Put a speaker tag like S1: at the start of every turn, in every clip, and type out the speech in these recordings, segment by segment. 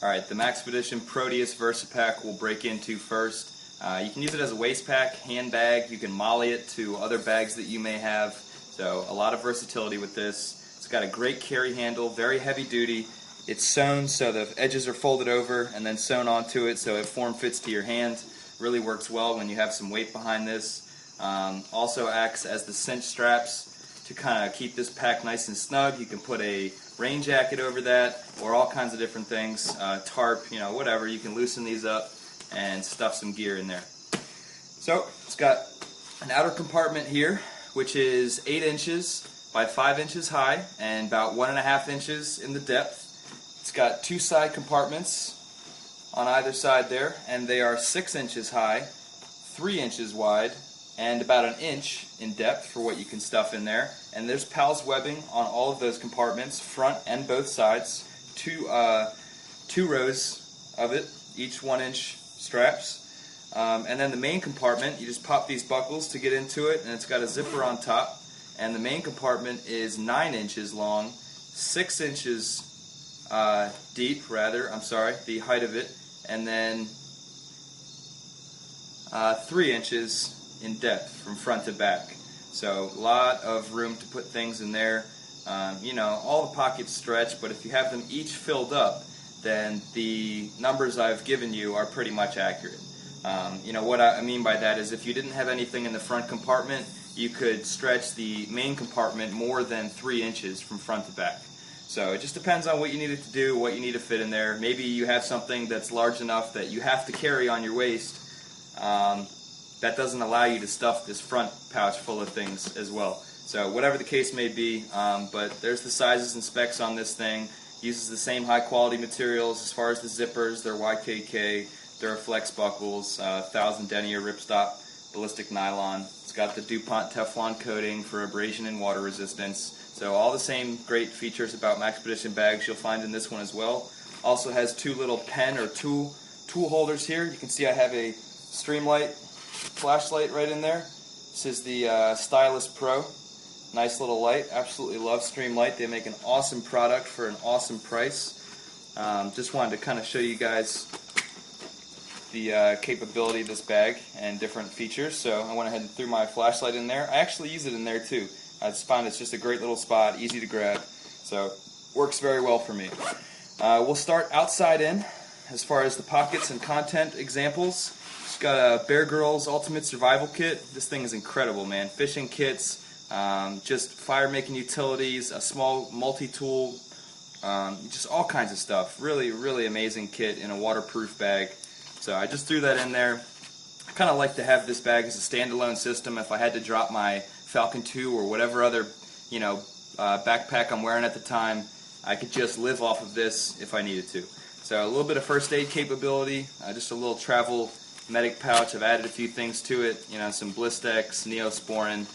S1: Alright, the Maxpedition Proteus Versipack will break into first. You can use it as a waist pack, handbag, you can molly it to other bags that you may have. So a lot of versatility with this. It's got a great carry handle, very heavy duty. It's sewn so the edges are folded over and then sewn onto it so it form fits to your hand. Really works well when you have some weight behind this. Also acts as the cinch straps to kind of keep this pack nice and snug. You can put a rain jacket over that or all kinds of different things, tarp, whatever. You can loosen these up and stuff some gear in there. So it's got an outer compartment here which is 8 inches by 5 inches high and about 1.5 inches in the depth. It's got 2 side compartments on either side there, and they are 6 inches high, 3 inches wide, and about 1 inch in depth for what you can stuff in there. And there's PALS webbing on all of those compartments, front and both sides. Two rows of it, each 1-inch straps. And then the main compartment, you just pop these buckles to get into it, and it's got a zipper on top. And the main compartment is 9 inches long, 6 inches deep, the height of it, and then 3 inches in depth from front to back. So a lot of room to put things in there. All the pockets stretch, but if you have them each filled up, then the numbers I've given you are pretty much accurate. What I mean by that is if you didn't have anything in the front compartment, you could stretch the main compartment more than 3 inches from front to back. So it just depends on what you need it to do, what you need to fit in there. Maybe you have something that's large enough that you have to carry on your waist. That doesn't allow you to stuff this front pouch full of things as well. So whatever the case may be, but there's the sizes and specs on this thing. Uses the same high quality materials as far as the zippers. They're YKK, Duraflex buckles, 1000 denier ripstop, ballistic nylon. It's got the DuPont Teflon coating for abrasion and water resistance. So all the same great features about Maxpedition bags you'll find in this one as well. Also has 2 little pen or tool holders here. You can see I have a Streamlight flashlight right in there. This is the Stylus Pro. Nice little light. Absolutely love Streamlight. They make an awesome product for an awesome price. Just wanted to kind of show you guys the capability of this bag and different features. So I went ahead and threw my flashlight in there. I actually use it in there too. I just find it's just a great little spot, easy to grab. So works very well for me. We'll start outside in as far as the pockets and content examples. It's got a Bear Grylls Ultimate Survival Kit. This thing is incredible, man. Fishing kits, just fire-making utilities, a small multi-tool, just all kinds of stuff. Really, really amazing kit in a waterproof bag. So I just threw that in there. I kind of like to have this bag as a standalone system. If I had to drop my Falcon II or whatever other backpack I'm wearing at the time, I could just live off of this if I needed to. So a little bit of first aid capability, just a little travel medic pouch. I've added a few things to it, some Blistex, Neosporin,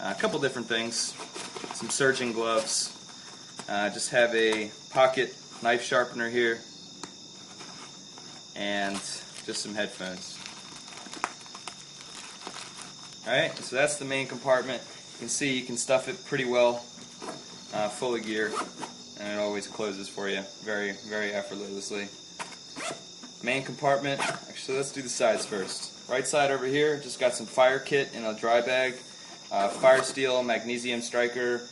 S1: a couple different things, some surgeon gloves. Just have a pocket knife sharpener here, and just some headphones. Alright, so that's the main compartment. You can see you can stuff it pretty well, full of gear, and it always closes for you very, very effortlessly. Main compartment, actually let's do the sides first. Right side over here, just got some fire kit in a dry bag, fire steel, magnesium striker,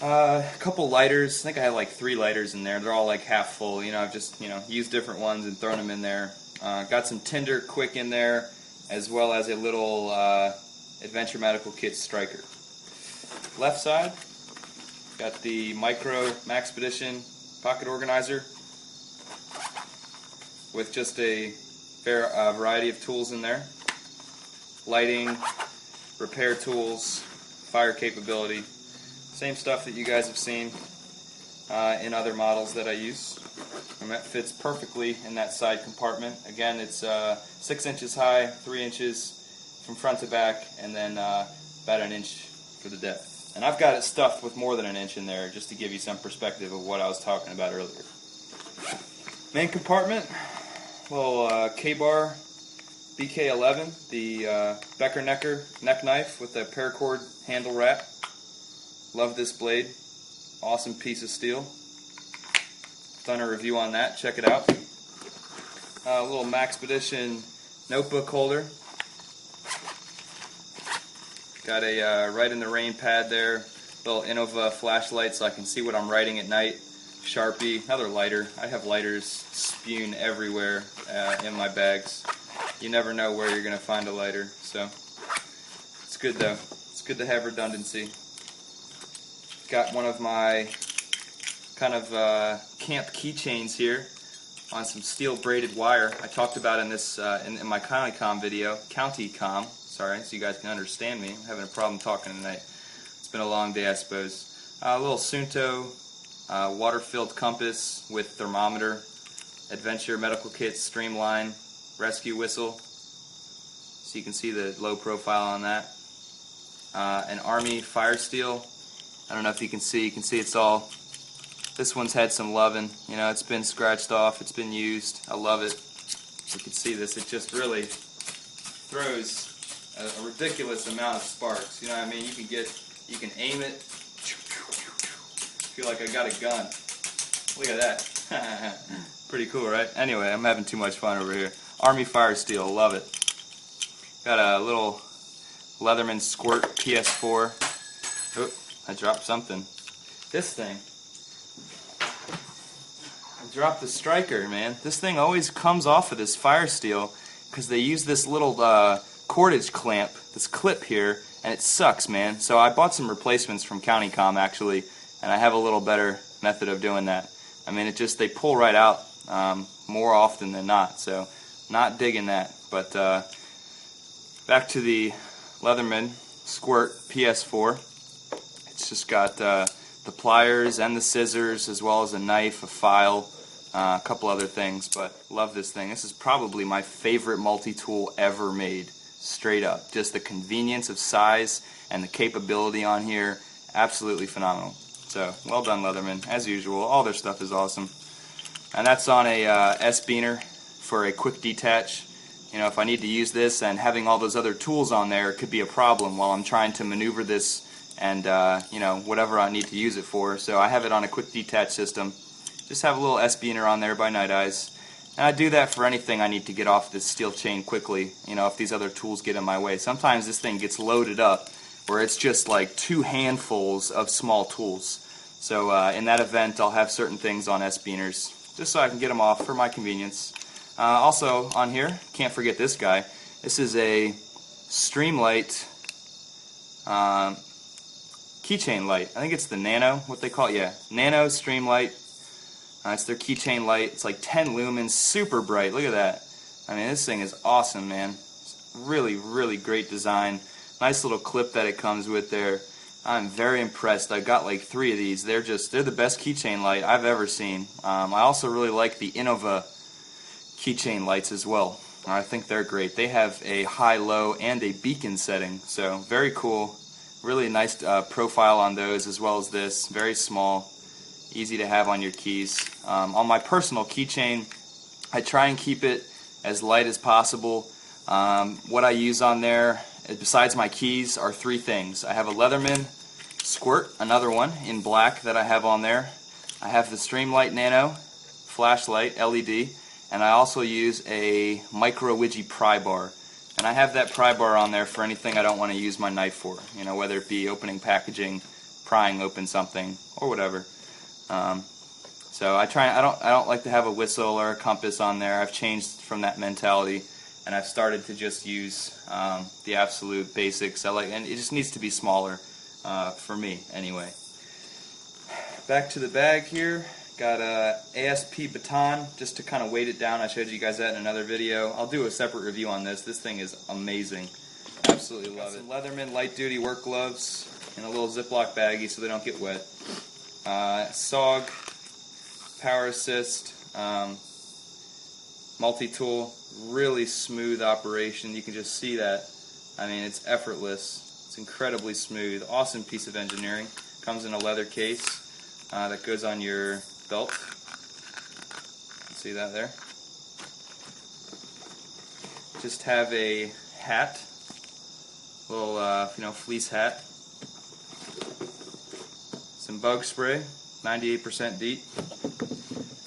S1: a couple lighters. I think I have like 3 lighters in there. They're all like half full. I've just used different ones and thrown them in there. Got some Tinder Quick in there, as well as a little Adventure Medical Kit striker. Left side, got the Micro Maxpedition pocket organizer with just a variety of tools in there. Lighting, repair tools, fire capability. Same stuff that you guys have seen in other models that I use. And that fits perfectly in that side compartment. Again, it's 6 inches high, 3 inches from front to back, and then about 1 inch for the depth. And I've got it stuffed with more than 1 inch in there, just to give you some perspective of what I was talking about earlier. Main compartment, little K-bar BK11, the Becker neck knife with a paracord handle wrap. Love this blade. Awesome piece of steel. done a review on that. Check it out. A little Maxpedition notebook holder. Got a Write in the Rain pad there. Little Innova flashlight so I can see what I'm writing at night. Sharpie, another lighter. I have lighters spewing everywhere in my bags. You never know where you're going to find a lighter, so it's good though. It's good to have redundancy. Got one of my kind of camp keychains here on some steel braided wire. I talked about in this in my CountyCom video, sorry, so you guys can understand me. I'm having a problem talking tonight. It's been a long day, I suppose. A little Sunto water-filled compass with thermometer, adventure medical kit, streamline, rescue whistle, so you can see the low profile on that. An Army fire steel. I don't know if you can see it's all, this one's had some loving, you know, it's been scratched off, it's been used. I love it. You can see this, it just really throws a ridiculous amount of sparks. You know what I mean? You can aim it. Feel like I got a gun. Look at that. Pretty cool, right? Anyway, I'm having too much fun over here. Army fire steel, love it. Got a little Leatherman Squirt PS4. Oop, I dropped something. This thing. I dropped the striker, man. This thing always comes off of this fire steel because they use this little cordage clamp, this clip here, and it sucks, man. So I bought some replacements from CountyCom actually, and I have a little better method of doing that. I mean, they pull right out more often than not, so not digging that. But back to the Leatherman Squirt PS4. It's just got the pliers and the scissors, as well as a knife, a file, a couple other things, but love this thing. This is probably my favorite multi-tool ever made, straight up. Just the convenience of size and the capability on here, absolutely phenomenal. So, well done, Leatherman. As usual, all their stuff is awesome. And that's on a S-Beaner for a quick detach. You know, if I need to use this and having all those other tools on there could be a problem while I'm trying to maneuver this and, you know, whatever I need to use it for. So I have it on a quick detach system. Just have a little S-Beaner on there by Night Eyes. And I do that for anything I need to get off this steel chain quickly, you know, if these other tools get in my way. Sometimes this thing gets loaded up where it's just like 2 handfuls of small tools. So in that event, I'll have certain things on S-Beaners, just so I can get them off for my convenience. Also on here, can't forget this guy. This is a Streamlight keychain light. I think it's the Nano, what they call it, yeah. Nano Streamlight. It's their keychain light. It's like 10 lumens, super bright. Look at that. I mean, this thing is awesome, man. It's really, really great design. Nice little clip that it comes with there. I'm very impressed. I've got like 3 of these. They're the best keychain light I've ever seen. I also really like the Innova keychain lights as well. I think they're great. They have a high, low, and a beacon setting. So very cool. Really nice profile on those, as well as this. Very small, easy to have on your keys. On my personal keychain, I try and keep it as light as possible. What I use on there, besides my keys, are 3 things. I have a Leatherman Squirt, another one in black that I have on there. I have the Streamlight Nano flashlight, LED, and I also use a micro widgie pry bar. And I have that pry bar on there for anything I don't want to use my knife for, you know, whether it be opening packaging, prying open something, or whatever. So I don't like to have a whistle or a compass on there. I've changed from that mentality, and I've started to just use the absolute basics. And it just needs to be smaller for me anyway. Back to the bag here. Got a ASP baton just to kind of weight it down. I showed you guys that in another video. I'll do a separate review on this. This thing is amazing. Absolutely love it. Leatherman light duty work gloves in a little Ziploc baggie so they don't get wet. SOG power assist multi-tool, really smooth operation. You can just see that. I mean, it's effortless. It's incredibly smooth. Awesome piece of engineering. Comes in a leather case that goes on your belt. See that there? Just have a hat, little fleece hat. Some bug spray, 98% DEET.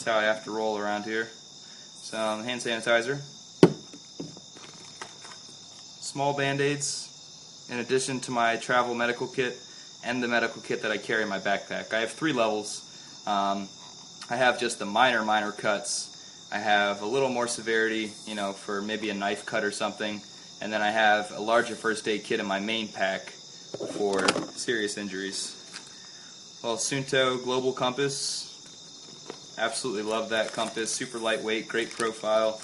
S1: how I have to roll around here. Some hand sanitizer, small band-aids, in addition to my travel medical kit and the medical kit that I carry in my backpack. I have 3 levels. I have just the minor cuts. I have a little more severity, you know, for maybe a knife cut or something, and then I have a larger first aid kit in my main pack for serious injuries. Well, Sunto Global Compass. Absolutely love that compass. Super lightweight, great profile.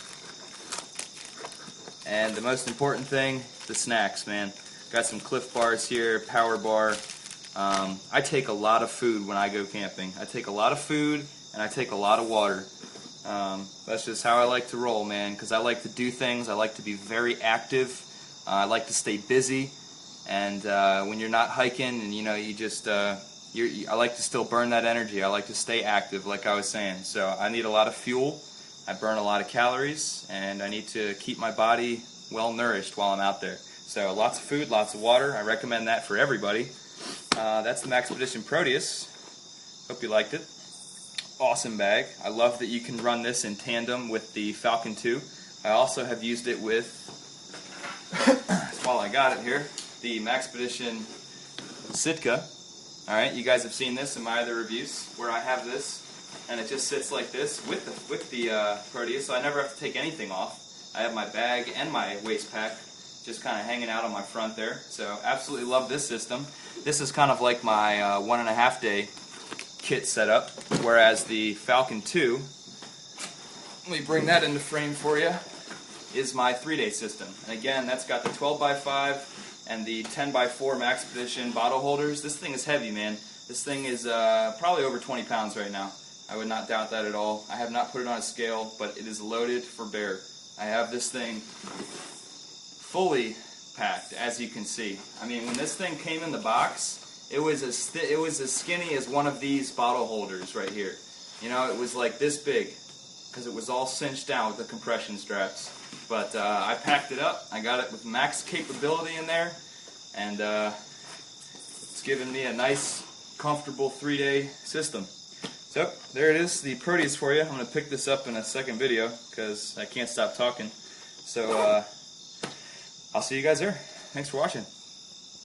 S1: And the most important thing, the snacks, man. Got some Cliff Bars here, Power Bar. I take a lot of food when I go camping. I take a lot of food and I take a lot of water. That's just how I like to roll, man, because I like to do things. I like to be very active. I like to stay busy. And when you're not hiking and, you know, you just... I like to still burn that energy. I like to stay active, like I was saying. So I need a lot of fuel. I burn a lot of calories, and I need to keep my body well nourished while I'm out there. So lots of food, lots of water. I recommend that for everybody. That's the Maxpedition Proteus. Hope you liked it. Awesome bag. I love that you can run this in tandem with the Falcon II. I also have used it with, while I got it here, the Maxpedition Sitka. Alright, you guys have seen this in my other reviews, where I have this, and it just sits like this with the Proteus, so I never have to take anything off. I have my bag and my waist pack just kind of hanging out on my front there, so absolutely love this system. This is kind of like my 1.5 day kit setup, whereas the Falcon II, let me bring that into frame for you, is my 3-day system. And again, that's got the 12x5 and the 10x4 Maxpedition bottle holders. This thing is heavy, man. This thing is probably over 20 pounds right now. I would not doubt that at all. I have not put it on a scale, but it is loaded for bear. I have this thing fully packed, as you can see. I mean, when this thing came in the box, it was as skinny as one of these bottle holders right here. You know, it was like this big, because it was all cinched down with the compression straps. But I packed it up. I got it with max capability in there, and it's given me a nice, comfortable 3-day system. So there it is, the Proteus for you. I'm going to pick this up in a second video because I can't stop talking. So I'll see you guys there. Thanks for watching.